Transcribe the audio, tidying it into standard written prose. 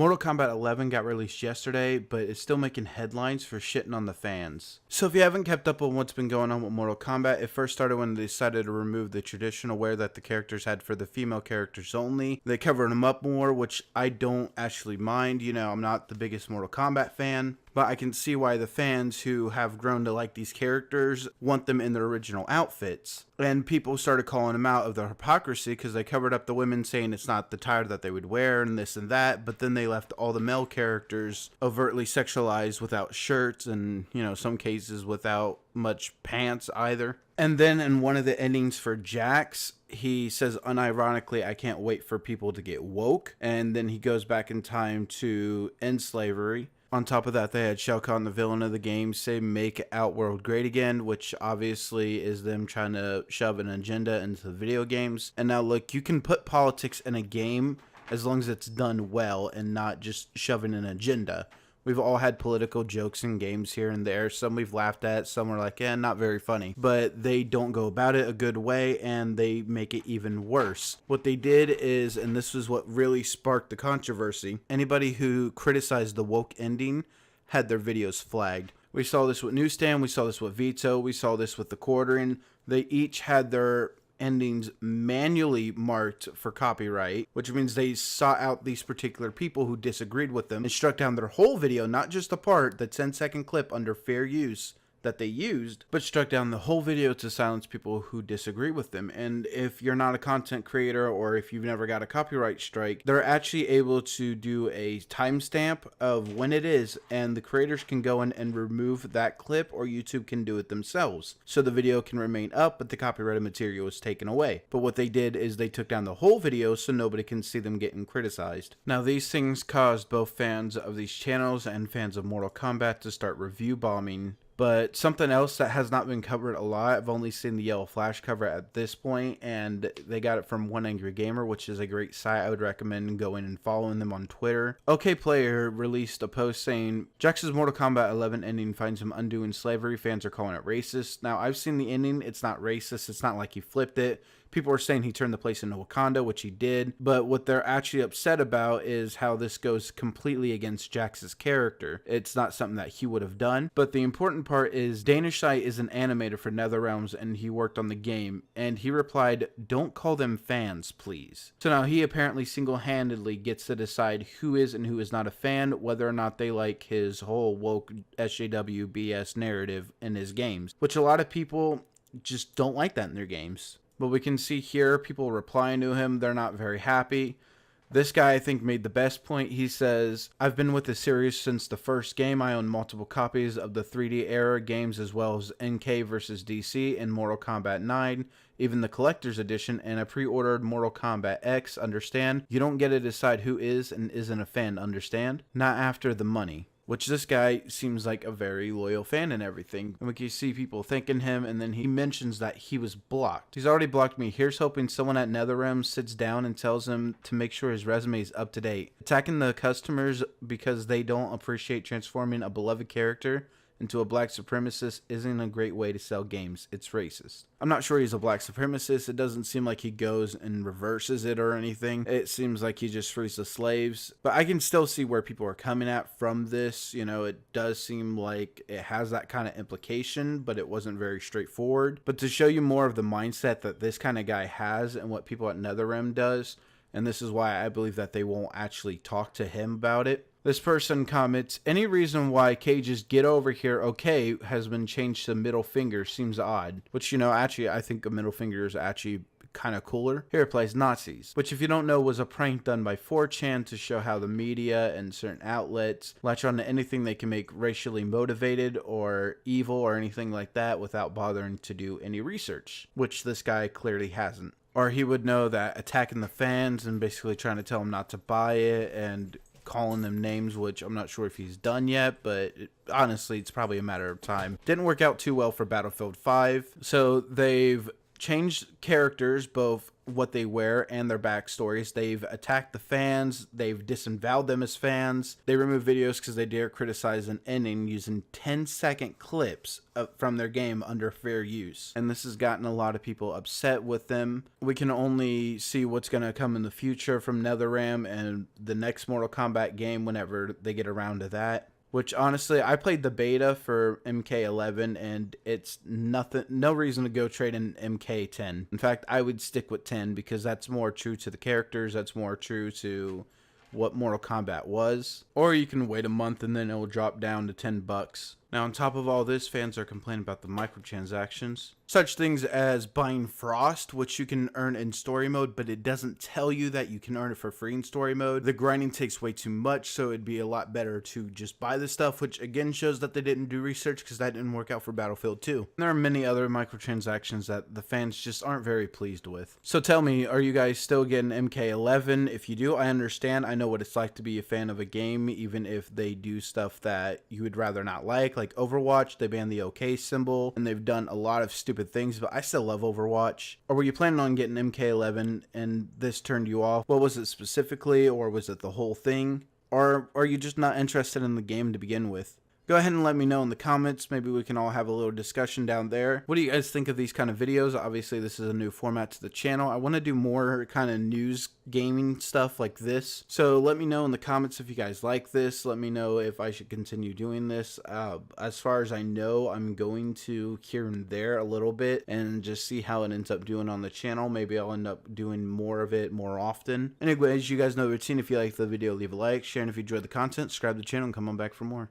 Mortal Kombat 11 got released yesterday, but it's still making headlines for shitting on the fans. So if you haven't kept up on what's been going on with Mortal Kombat, it first started when they decided to remove the traditional wear that the characters had for the female characters only. They covered them up more, which I don't actually mind. You know, I'm not the biggest Mortal Kombat fan, but I can see why the fans who have grown to like these characters want them in their original outfits. And people started calling them out of their hypocrisy because they covered up the women saying it's not the attire that they would wear and this and that, but then they left all the male characters overtly sexualized without shirts and, you know, some cases without much pants either. And then in one of the endings for Jax, he says unironically, I can't wait for people to get woke. And then he goes back in time to end slavery. On top of that, they had Shao Kahn, the villain of the game, say make Outworld great again, which obviously is them trying to shove an agenda into the video games. And now look, you can put politics in a game as long as it's done well and not just shoving an agenda. We've all had political jokes in games here and there. Some we've laughed at, some are like, not very funny. But they don't go about it a good way, and they make it even worse. What they did is, and this was what really sparked the controversy, anybody who criticized the woke ending had their videos flagged. We saw this with NewsStand, we saw this with Veto, we saw this with the Quartering. They each had their endings manually marked for copyright, which means they sought out these particular people who disagreed with them and struck down their whole video, not just a part, the 10-second clip under fair use that they used, but struck down the whole video to silence people who disagree with them. And if you're not a content creator or if you've never got a copyright strike, they're actually able to do a timestamp of when it is, and the creators can go in and remove that clip, or YouTube can do it themselves. So the video can remain up, but the copyrighted material is taken away. But what they did is they took down the whole video so nobody can see them getting criticized. Now these things caused both fans of these channels and fans of Mortal Kombat to start review bombing. But something else that has not been covered a lot, I've only seen the Yellow Flash cover at this point, and they got it from One Angry Gamer, which is a great site. I would recommend going and following them on Twitter. OK Player released a post saying, Jax's Mortal Kombat 11 ending finds him undoing slavery. Fans are calling it racist. Now, I've seen the ending. It's not racist. It's not like he flipped it. People are saying he turned the place into Wakanda, which he did. But what they're actually upset about is how this goes completely against Jax's character. It's not something that he would have done. But the important part is Danish Site is an animator for Netherrealms, and he worked on the game. And he replied, don't call them fans, please. So now he apparently single-handedly gets to decide who is and who is not a fan, whether or not they like his whole woke SJW BS narrative in his games. Which a lot of people just don't like that in their games. But we can see here people replying to him. They're not very happy. This guy, I think, made the best point. He says, I've been with the series since the first game. I own multiple copies of the 3D era games as well as NK vs. DC and Mortal Kombat 9, even the collector's edition, and I pre-ordered Mortal Kombat X, understand? You don't get to decide who is and isn't a fan, understand? Not after the money. Which this guy seems like a very loyal fan and everything. And we can see people thanking him, and then he mentions that he was blocked. He's already blocked me. Here's hoping someone at Netherrealms sits down and tells him to make sure his resume is up to date. Attacking the customers because they don't appreciate transforming a beloved character into a black supremacist isn't a great way to sell games. It's racist. I'm not sure he's a black supremacist. It doesn't seem like he goes and reverses it or anything. It seems like he just frees the slaves. But I can still see where people are coming at from this. You know, it does seem like it has that kind of implication, but it wasn't very straightforward. But to show you more of the mindset that this kind of guy has and what people at NetherRealm does, and this is why I believe that they won't actually talk to him about it. This person comments, any reason why Cage's get over here okay has been changed to middle finger seems odd. Which, you know, actually I think a middle finger is actually kind of cooler. Here it plays Nazis, which if you don't know was a prank done by 4chan to show how the media and certain outlets latch on to anything they can make racially motivated or evil or anything like that without bothering to do any research, which this guy clearly hasn't. Or he would know that attacking the fans and basically trying to tell them not to buy it and calling them names, which I'm not sure if he's done yet, but honestly, it's probably a matter of time. Didn't work out too well for Battlefield 5, so they've changed characters, both what they wear and their backstories. They've attacked the fans. They've disavowed them as fans. They remove videos because they dare criticize an ending using 10-second clips from their game under fair use. And this has gotten a lot of people upset with them. We can only see what's going to come in the future from NetherRealms and the next Mortal Kombat game whenever they get around to that. Which, honestly, I played the beta for MK11, and it's nothing, no reason to go trade in MK10. In fact, I would stick with 10 because that's more true to the characters, that's more true to what Mortal Kombat was. Or you can wait a month and then it will drop down to $10. Now, on top of all this, fans are complaining about the microtransactions. Such things as buying Frost, which you can earn in story mode, but it doesn't tell you that you can earn it for free in story mode. The grinding takes way too much, so it'd be a lot better to just buy the stuff, which again shows that they didn't do research because that didn't work out for Battlefield 2. And there are many other microtransactions that the fans just aren't very pleased with. So tell me, are you guys still getting MK11? If you do, I understand. I know what it's like to be a fan of a game, even if they do stuff that you would rather not like Overwatch. They banned the OK symbol, and they've done a lot of stupid things, but I still love Overwatch. Or were you planning on getting MK11 and this turned you off? What was it specifically, or was it the whole thing? Or are you just not interested in the game to begin with? Go ahead and let me know in the comments. Maybe we can all have a little discussion down there. What do you guys think of these kind of videos? Obviously, this is a new format to the channel. I want to do more kind of news gaming stuff like this. So let me know in the comments if you guys like this. Let me know if I should continue doing this. As far as I know, I'm going to here and there a little bit and just see how it ends up doing on the channel. Maybe I'll end up doing more of it more often. Anyways, you guys know the routine. If you liked the video, leave a like, share, and if you enjoyed the content, subscribe to the channel and come on back for more.